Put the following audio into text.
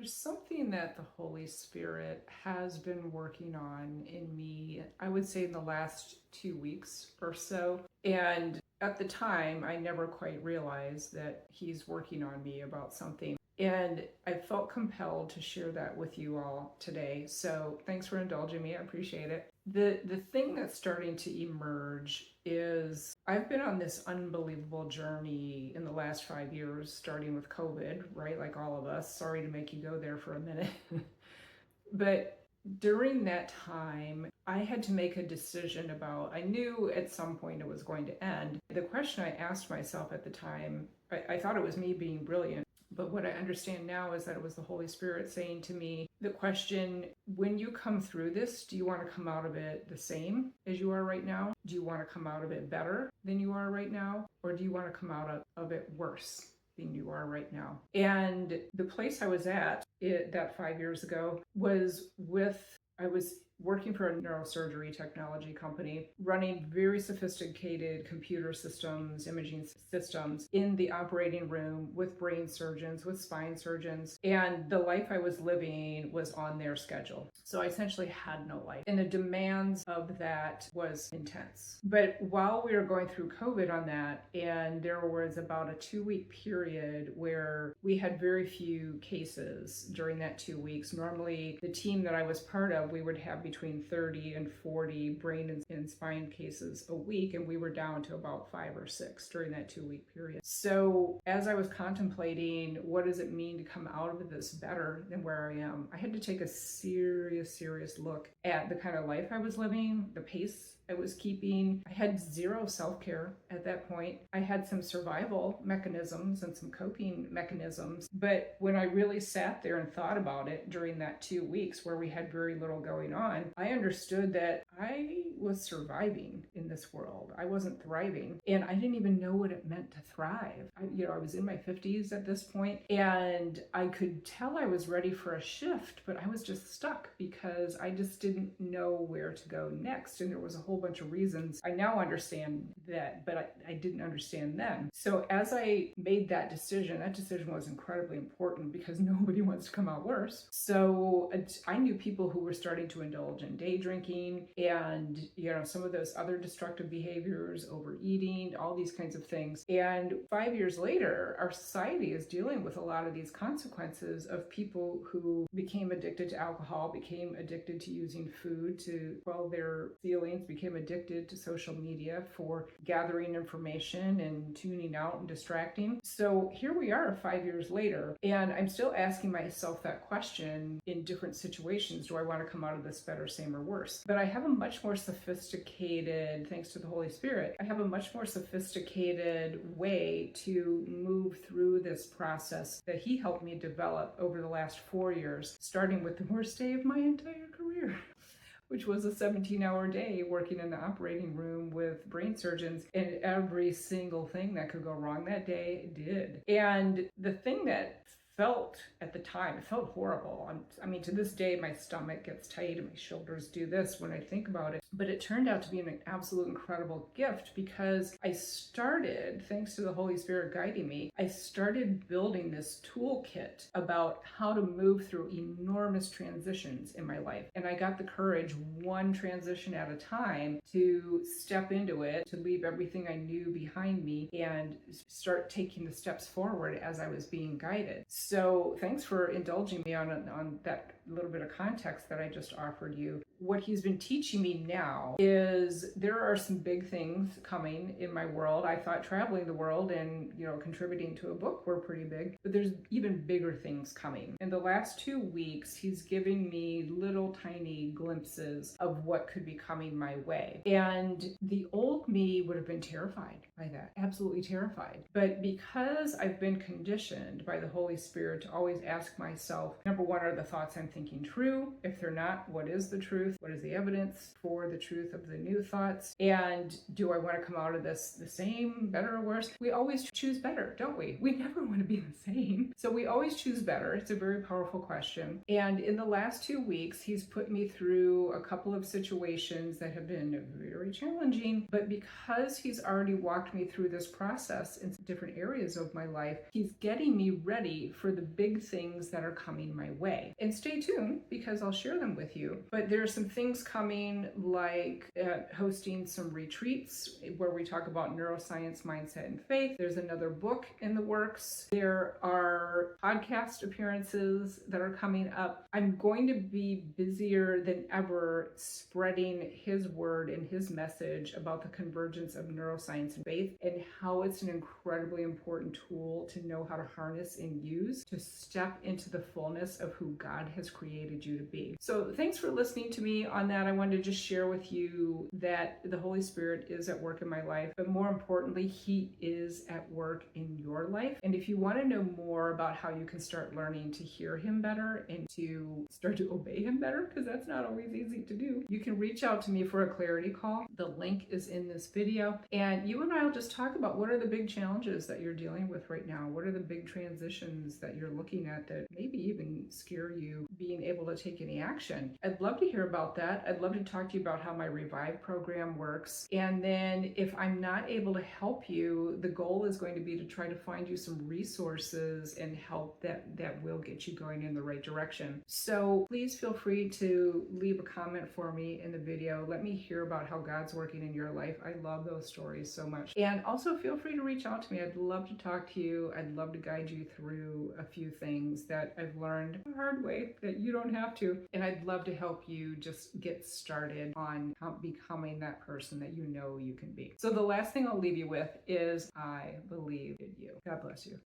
There's something that the Holy Spirit has been working on in me, I would say in the last 2 weeks or so. And at the time, I never quite realized that He's working on me about something. And I felt compelled to share that with you all today. So thanks for indulging me. I appreciate it. The thing that's starting to emerge is I've been on this unbelievable journey in the last 5 years, starting with COVID, right? Like all of us. Sorry to make you go there for a minute. But during that time, I had to make a decision about, I knew at some point it was going to end. The question I asked myself at the time, I thought it was me being brilliant. But what I understand now is that it was the Holy Spirit saying to me the question, when you come through this, do you want to come out of it the same as you are right now? Do you want to come out of it better than you are right now? Or do you want to come out of it worse than you are right now? And the place I was at that 5 years ago was I was working for a neurosurgery technology company, running very sophisticated computer systems, imaging systems in the operating room with brain surgeons, with spine surgeons. And the life I was living was on their schedule. So I essentially had no life. And the demands of that was intense. But while we were going through COVID on that, and there was about a 2-week period where we had very few cases during that 2 weeks. Normally, the team that I was part of, we would have between 30 and 40 brain and spine cases a week, and we were down to about 5 or 6 during that 2-week period. So as I was contemplating what does it mean to come out of this better than where I am, I had to take a serious look at the kind of life I was living, the pace I was keeping. I had zero self-care at that point. I had some survival mechanisms and some coping mechanisms. But when I really sat there and thought about it during that 2 weeks where we had very little going on, I understood that I was surviving in this world. I wasn't thriving. And I didn't even know what it meant to thrive. I was in my 50s at this point, and I could tell I was ready for a shift, but I was just stuck because I just didn't know where to go next. And there was a whole bunch of reasons. I now understand that, but I didn't understand then. So as I made that decision was incredibly important because nobody wants to come out worse. So I knew people who were starting to indulge in day drinking and, some of those other destructive behaviors, overeating, all these kinds of things. And 5 years later, our society is dealing with a lot of these consequences of people who became addicted to alcohol, became addicted to using food to quell their feelings, became addicted to social media for gathering information and tuning out and distracting. So here we are 5 years later, and I'm still asking myself that question in different situations. Do I want to come out of this better, same, or worse? But I have a much more sophisticated, thanks to the Holy Spirit, I have a much more sophisticated way to move through this process that He helped me develop over the last 4 years, starting with the worst day of my entire career, which was a 17-hour day working in the operating room with brain surgeons, and every single thing that could go wrong that day did. And the thing that felt at the time, it felt horrible. I mean, to this day, my stomach gets tight and my shoulders do this when I think about it. But it turned out to be an absolute incredible gift because I started, thanks to the Holy Spirit guiding me, I started building this toolkit about how to move through enormous transitions in my life. And I got the courage, one transition at a time, to step into it, to leave everything I knew behind me and start taking the steps forward as I was being guided. So thanks for indulging me on that little bit of context that I just offered you. What He's been teaching me now is there are some big things coming in my world. I thought traveling the world and, contributing to a book were pretty big, but there's even bigger things coming. In the last 2 weeks, He's giving me little tiny glimpses of what could be coming my way. And the old me would have been terrified by that, absolutely terrified. But because I've been conditioned by the Holy Spirit to always ask myself, number one, are the thoughts I'm thinking true? If they're not, what is the truth? truth? What is the evidence for the truth of the new thoughts? And do I want to come out of this the same, better, or worse? We always choose better, don't we? We never want to be the same. So we always choose better. It's a very powerful question. And in the last 2 weeks, he's put me through a couple of situations that have been very challenging. But because he's already walked me through this process in different areas of my life, he's getting me ready for the big things that are coming my way. And stay tuned because I'll share them with you. But there are some things coming, like hosting some retreats where we talk about neuroscience, mindset, and faith. There's another book in the works. There are podcast appearances that are coming up. I'm going to be busier than ever spreading his word and his message about the convergence of neuroscience and faith, and how it's an incredibly important tool to know how to harness and use to step into the fullness of who God has created you to be. So thanks for listening to me on that. I wanted to just share with you that the Holy Spirit is at work in my life, but more importantly, he is at work in your life. And if you want to know more about how you can start learning to hear him better and to start to obey him better, because that's not always easy to do, you can reach out to me for a clarity call. The link is in this video, and you and I will just talk about what are the big challenges that you're dealing with right now. What are the big transitions that you're looking at that maybe even scare you being able to take any action? I'd love to hear about that. I'd love to talk to you about how my Revive program works. And then if I'm not able to help you, the goal is going to be to try to find you some resources and help that will get you going in the right direction. So please feel free to leave a comment for me in the video. Let me hear about how God's working in your life. I love those stories so much. And also feel free to reach out to me. I'd love to talk to you. I'd love to guide you through a few things that I've learned the hard way that you don't have to. And I'd love to help you just get started on becoming that person that you know you can be. So the last thing I'll leave you with is I believe in you. God bless you.